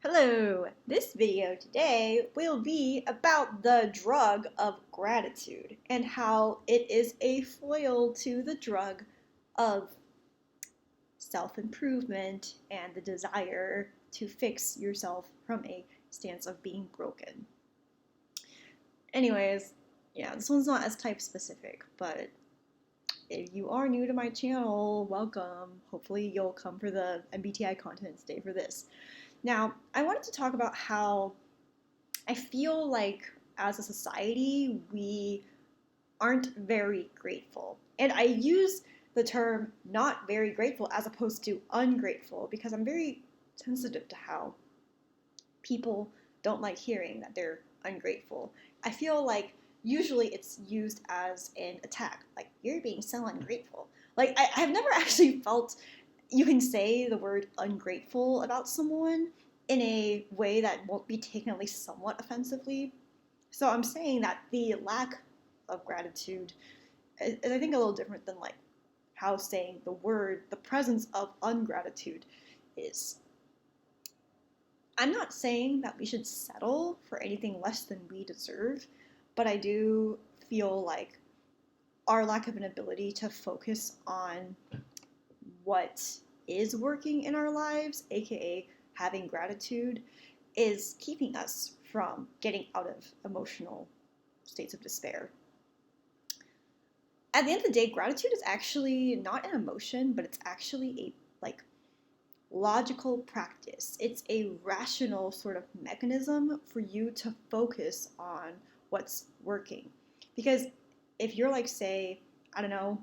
Hello! This video today will be about the drug of gratitude and how it is a foil to the drug of self-improvement and the desire to fix yourself from a stance of being broken. Anyways, yeah, this one's not as type specific, but if you are new to my channel, welcome. Hopefully you'll come for the MBTI content and stay for this. Now, I wanted to talk about how I feel like as a society, we aren't very grateful. And I use the term not very grateful as opposed to ungrateful because I'm very sensitive to how people don't like hearing that they're ungrateful. I feel like usually it's used as an attack, like you're being so ungrateful. Like I've never actually felt you can say the word ungrateful about someone in a way that won't be taken at least somewhat offensively. So I'm saying that the lack of gratitude is I think a little different than like how saying the word, the presence of ungratitude is. I'm not saying that we should settle for anything less than we deserve, but I do feel like our lack of an ability to focus on what is working in our lives, aka having gratitude, is keeping us from getting out of emotional states of despair. At the end of the day, gratitude is actually not an emotion, but it's actually a logical practice. It's a rational sort of mechanism for you to focus on what's working. Because if you're like, say, I don't know,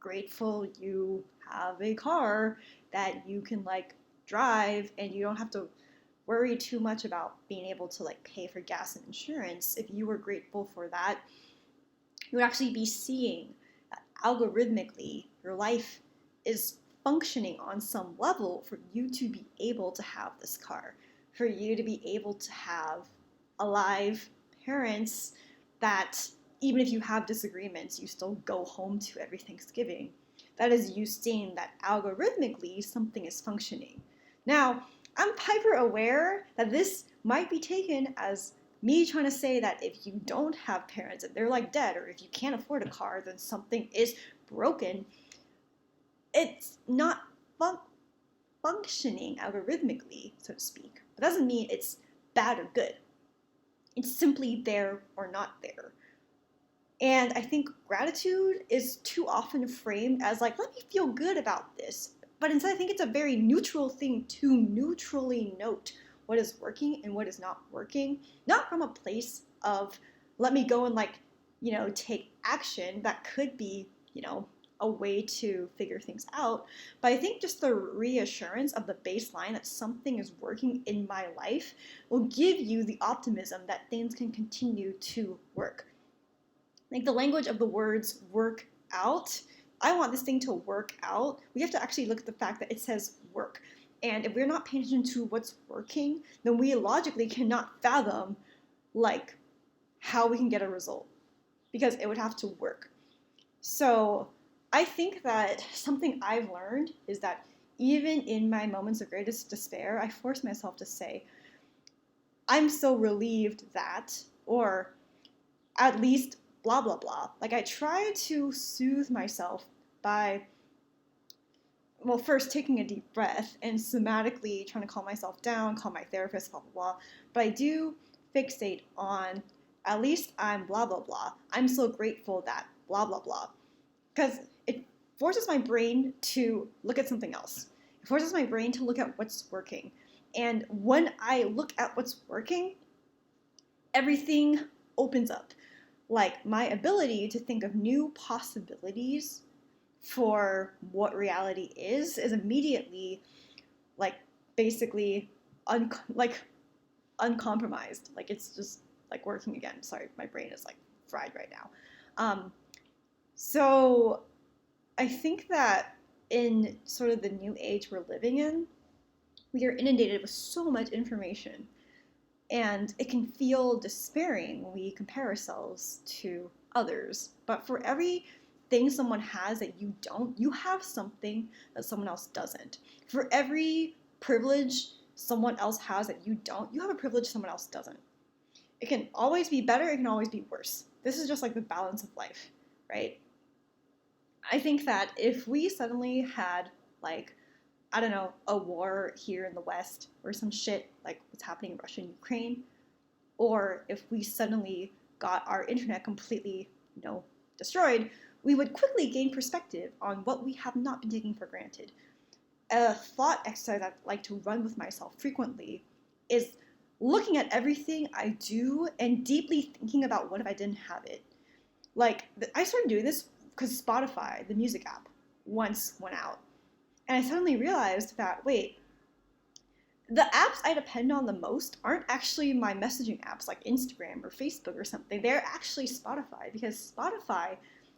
grateful you have a car that you can like drive and you don't have to worry too much about being able to like pay for gas and insurance, if you were grateful for that, you would actually be seeing that algorithmically your life is functioning on some level for you to be able to have this car, for you to be able to have alive parents that even if you have disagreements, you still go home to every Thanksgiving. That is you seeing that algorithmically something is functioning. Now, I'm hyper aware that this might be taken as me trying to say that if you don't have parents and they're like dead, or if you can't afford a car, then something is broken. It's not functioning algorithmically, so to speak. But that doesn't mean it's bad or good. It's simply there or not there. And I think gratitude is too often framed as like, let me feel good about this. But instead, I think it's a very neutral thing to neutrally note what is working and what is not working. Not from a place of, let me go and like, take action. That could be, a way to figure things out. But I think just the reassurance of the baseline that something is working in my life will give you the optimism that things can continue to work. Like the language of the words work out. I want this thing to work out. We have to actually look at the fact that it says work. And if we're not paying attention to what's working, then we logically cannot fathom like how we can get a result because it would have to work. So I think that something I've learned is that even in my moments of greatest despair, I force myself to say, I'm so relieved that, or at least blah, blah, blah. Like I try to soothe myself by, well, first taking a deep breath and somatically trying to calm myself down, call my therapist, blah, blah, blah. But I do fixate on, at least I'm blah, blah, blah. I'm so grateful that blah, blah, blah. Because it forces my brain to look at something else. It forces my brain to look at what's working. And when I look at what's working, everything opens up. Like my ability to think of new possibilities for what reality is immediately like basically uncompromised. Like it's just like working again. Sorry, my brain is like fried right now. So I think that in sort of the new age we're living in, we are inundated with so much information. And it can feel despairing when we compare ourselves to others. But for every thing someone has that you don't, you have something that someone else doesn't. For every privilege someone else has that you don't, you have a privilege someone else doesn't. It can always be better, it can always be worse. This is just like the balance of life, right? I think that if we suddenly had, like, I don't know, a war here in the West or some shit like what's happening in Russia and Ukraine, or if we suddenly got our internet completely, destroyed, we would quickly gain perspective on what we have not been taking for granted. A thought exercise I like to run with myself frequently is looking at everything I do and deeply thinking about what if I didn't have it. Like, I started doing this because Spotify, the music app, once went out. And I suddenly realized that, wait, the apps I depend on the most aren't actually my messaging apps like Instagram or Facebook or something. They're actually Spotify, because Spotify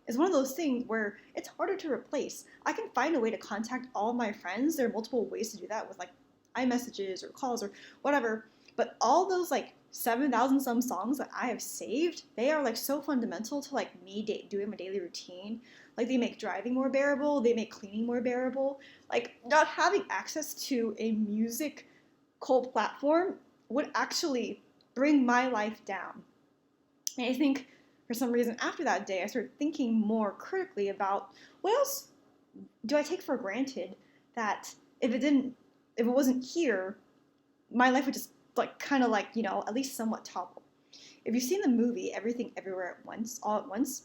is one of those things where it's harder to replace. I can find a way to contact all my friends. There are multiple ways to do that with like iMessages or calls or whatever. But all those like 7,000 some songs that I have saved, they are like so fundamental to like me doing my daily routine. Like, they make driving more bearable, they make cleaning more bearable. Like, not having access to a music cult platform would actually bring my life down. And I think for some reason after that day, I started thinking more critically about what else do I take for granted that if it wasn't here, my life would just like kind of like, at least somewhat topple. If you've seen the movie Everything Everywhere at Once, all at once,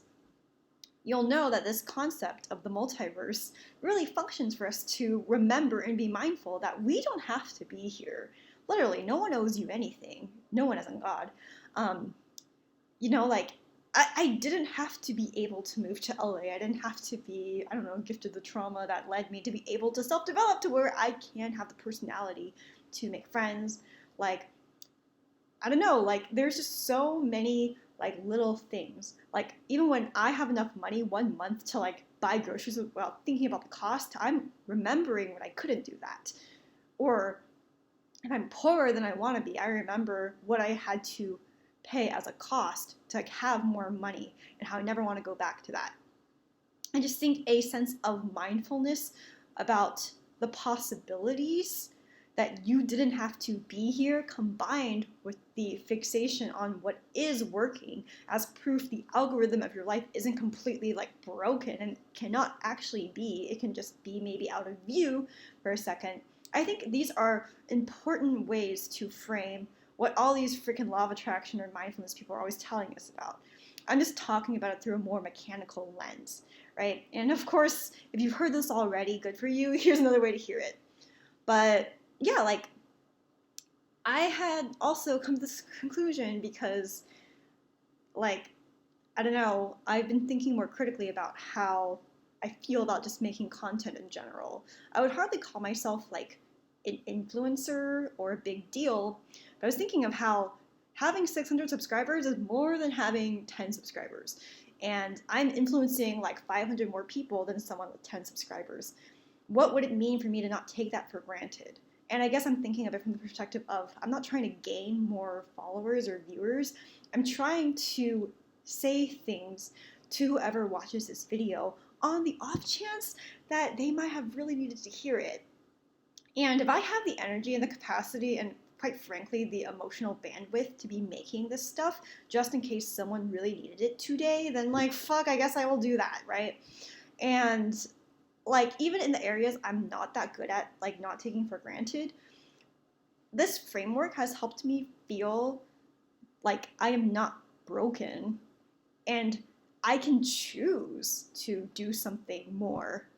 you'll know that this concept of the multiverse really functions for us to remember and be mindful that we don't have to be here. Literally, no one owes you anything. No one isn't God. Like, I didn't have to be able to move to LA. I didn't have to be, I don't know, gifted the trauma that led me to be able to self-develop to where I can have the personality to make friends. Like, I don't know, like, there's just so many like little things. Like, even when I have enough money 1 month to like buy groceries without thinking about the cost, I'm remembering when I couldn't do that. Or if I'm poorer than I want to be, I remember what I had to pay as a cost to like have more money and how I never want to go back to that. I just think a sense of mindfulness about the possibilities that you didn't have to be here, combined with the fixation on what is working as proof the algorithm of your life isn't completely like broken and cannot actually be. It can just be maybe out of view for a second. I think these are important ways to frame what all these freaking law of attraction or mindfulness people are always telling us about. I'm just talking about it through a more mechanical lens, right? And of course, if you've heard this already, good for you. Here's another way to hear it. But yeah, like, I had also come to this conclusion because, like, I don't know, I've been thinking more critically about how I feel about just making content in general. I would hardly call myself, like, an influencer or a big deal, but I was thinking of how having 600 subscribers is more than having 10 subscribers. And I'm influencing, like, 500 more people than someone with 10 subscribers. What would it mean for me to not take that for granted? And I guess I'm thinking of it from the perspective of, I'm not trying to gain more followers or viewers. I'm trying to say things to whoever watches this video on the off chance that they might have really needed to hear it. And if I have the energy and the capacity and, quite frankly, the emotional bandwidth to be making this stuff just in case someone really needed it today, then, like, fuck, I guess I will do that, right? And like, even in the areas I'm not that good at, like, not taking for granted, this framework has helped me feel like I am not broken and I can choose to do something more.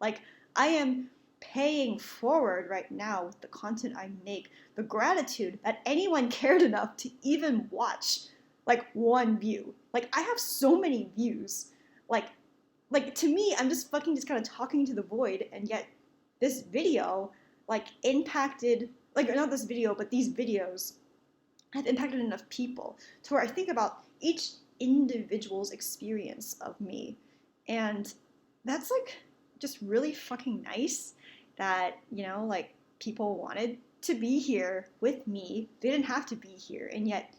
Like, I am paying forward right now with the content I make, the gratitude that anyone cared enough to even watch, like, one view. Like, I have so many views, like, to me, I'm just fucking just kind of talking to the void, and yet this video, like, impacted, like, not this video, but these videos have impacted enough people to where I think about each individual's experience of me. And that's, like, just really fucking nice that, like, people wanted to be here with me. They didn't have to be here, and yet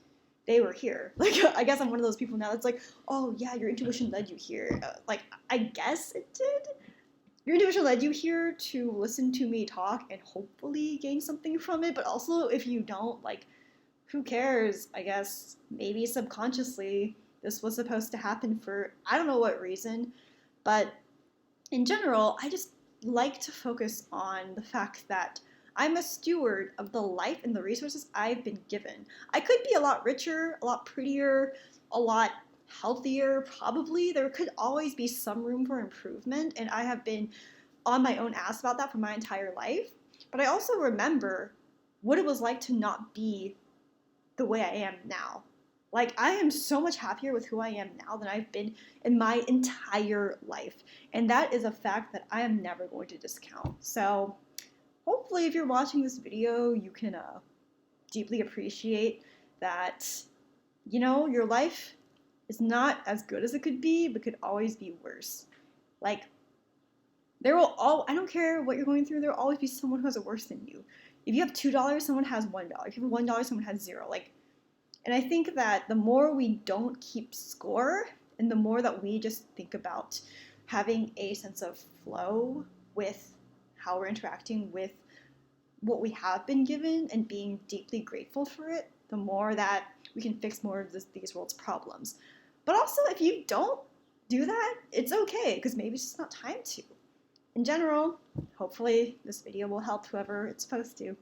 they were here. Like, I guess I'm one of those people now that's like, oh yeah, your intuition led you here. Like, I guess it did, your intuition led you here to listen to me talk and hopefully gain something from it. But also, if you don't, like, who cares? I guess maybe subconsciously this was supposed to happen for I don't know what reason. But in general, I just like to focus on the fact that I'm a steward of the life and the resources I've been given. I could be a lot richer, a lot prettier, a lot healthier, probably. There could always be some room for improvement, and I have been on my own ass about that for my entire life. But I also remember what it was like to not be the way I am now. Like, I am so much happier with who I am now than I've been in my entire life. And that is a fact that I am never going to discount. So, hopefully, if you're watching this video, you can deeply appreciate that, you know, your life is not as good as it could be, but could always be worse. Like, I don't care what you're going through, there will always be someone who has it worse than you. If you have $2, someone has $1. If you have $1, someone has 0. Like, and I think that the more we don't keep score and the more that we just think about having a sense of flow with how we're interacting with what we have been given and being deeply grateful for it, the more that we can fix more of these world's problems. But also, if you don't do that, it's okay, because maybe it's just not time to. In general, hopefully this video will help whoever it's supposed to.